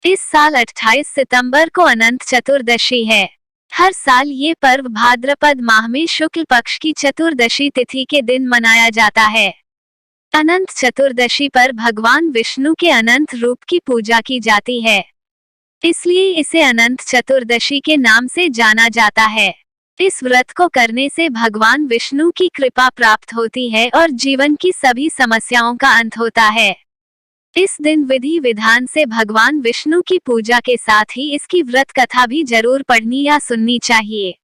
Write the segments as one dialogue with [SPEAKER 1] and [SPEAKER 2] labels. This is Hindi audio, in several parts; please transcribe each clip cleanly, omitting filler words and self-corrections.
[SPEAKER 1] इस साल 28 सितंबर को अनंत चतुर्दशी है। हर साल ये पर्व भाद्रपद माह में शुक्ल पक्ष की चतुर्दशी तिथि के दिन मनाया जाता है। अनंत चतुर्दशी पर भगवान विष्णु के अनंत रूप की पूजा की जाती है, इसलिए इसे अनंत चतुर्दशी के नाम से जाना जाता है। इस व्रत को करने से भगवान विष्णु की कृपा प्राप्त होती है और जीवन की सभी समस्याओं का अंत होता है। इस दिन विधि विधान से भगवान विष्णु की पूजा के साथ ही इसकी व्रत कथा भी जरूर पढ़नी या सुननी चाहिए।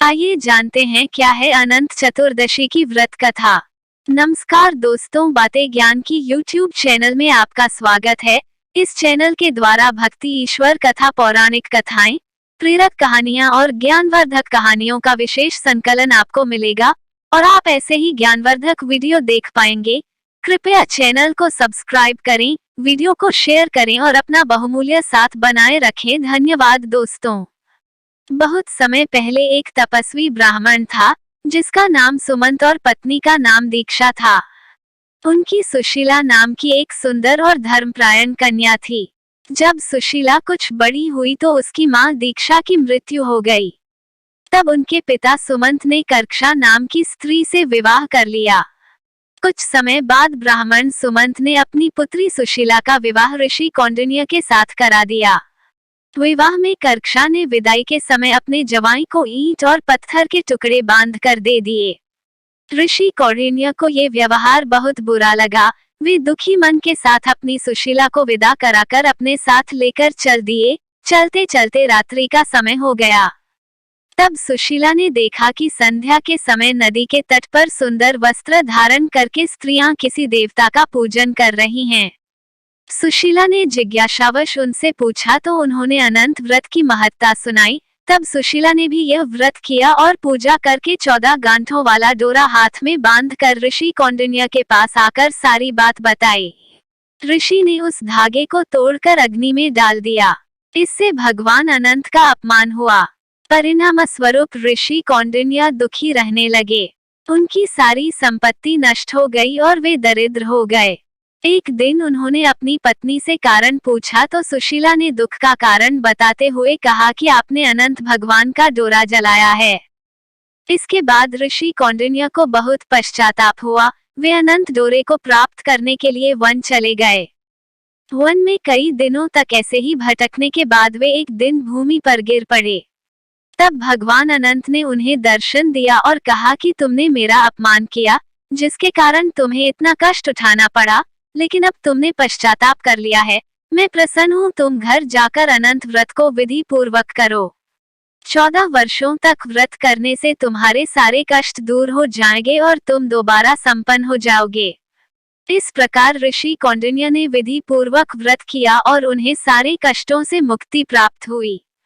[SPEAKER 1] आइए जानते हैं क्या है अनंत चतुर्दशी की व्रत कथा। नमस्कार दोस्तों, बातें ज्ञान की YouTube चैनल में आपका स्वागत है। इस चैनल के द्वारा भक्ति, ईश्वर कथा, पौराणिक कथाएं, प्रेरक कहानियां और ज्ञानवर्धक कहानियों का विशेष संकलन आपको मिलेगा और आप ऐसे ही ज्ञानवर्धक वीडियो देख पाएंगे। कृपया चैनल को सब्सक्राइब करें, वीडियो को शेयर करें और अपना बहुमूल्य साथ बनाए रखें। धन्यवाद दोस्तों। बहुत समय पहले एक तपस्वी ब्राह्मण था जिसका नाम सुमंत और पत्नी का नाम दीक्षा था। उनकी सुशीला नाम की एक सुंदर और धर्मपरायण कन्या थी। जब सुशीला कुछ बड़ी हुई तो उसकी मां दीक्षा की मृत्यु हो गई। तब उनके पिता सुमंत ने कर्क्षा नाम की स्त्री से विवाह कर लिया। कुछ समय बाद ब्राह्मण सुमंत ने अपनी पुत्री सुशीला का विवाह ऋषि कौंडिन्य के साथ करा दिया। विवाह में कर्क्षा ने विदाई के समय अपने जवाई को ईंट और पत्थर के टुकड़े बांधकर दे दिए। ऋषि कौंडिन्य को ये व्यवहार बहुत बुरा लगा। वे दुखी मन के साथ अपनी सुशीला को विदा कराकर अपने साथ लेकर चल दिए। चलते चलते रात्रि का समय हो गया। तब सुशीला ने देखा कि संध्या के समय नदी के तट पर सुंदर वस्त्र धारण करके स्त्रियां किसी देवता का पूजन कर रही हैं। सुशीला ने जिज्ञासावश उनसे पूछा तो उन्होंने अनंत व्रत की महत्ता सुनाई। तब सुशीला ने भी यह व्रत किया और पूजा करके 14 गांठों वाला डोरा हाथ में बांधकर ऋषि कौंडिन्य के पास आकर सारी बात बताई। ऋषि ने उस धागे को तोड़कर अग्नि में डाल दिया। इससे भगवान अनंत का अपमान हुआ। परिणाम स्वरूप ऋषि कौंडिन्य दुखी रहने लगे। उनकी सारी संपत्ति नष्ट हो गई और वे दरिद्र हो गए। एक दिन उन्होंने अपनी पत्नी से कारण पूछा तो सुशीला ने दुख का कारण बताते हुए कहा कि आपने अनंत भगवान का डोरा जलाया है। इसके बाद ऋषि कौंडिन्य को बहुत पश्चाताप हुआ। वे अनंत डोरे को प्राप्त करने के लिए वन चले गए। वन में कई दिनों तक ऐसे ही भटकने के बाद वे एक दिन भूमि पर गिर पड़े। तब भगवान अनंत ने उन्हें दर्शन दिया और कहा कि तुमने मेरा अपमान किया, जिसके कारण तुम्हें इतना कष्ट उठाना पड़ा, लेकिन अब तुमने पश्चाताप कर लिया है। मैं प्रसन्न हूँ। तुम घर जाकर अनंत व्रत को विधि पूर्वक करो। 14 वर्षों तक व्रत करने से तुम्हारे सारे कष्ट दूर हो जाएंगे और तुम दोबारा संपन्न हो जाओगे। इस प्रकार ऋषि कौंडिन्य ने विधि पूर्वक व्रत किया और उन्हें सारे कष्टों से मुक्ति प्राप्त हुई।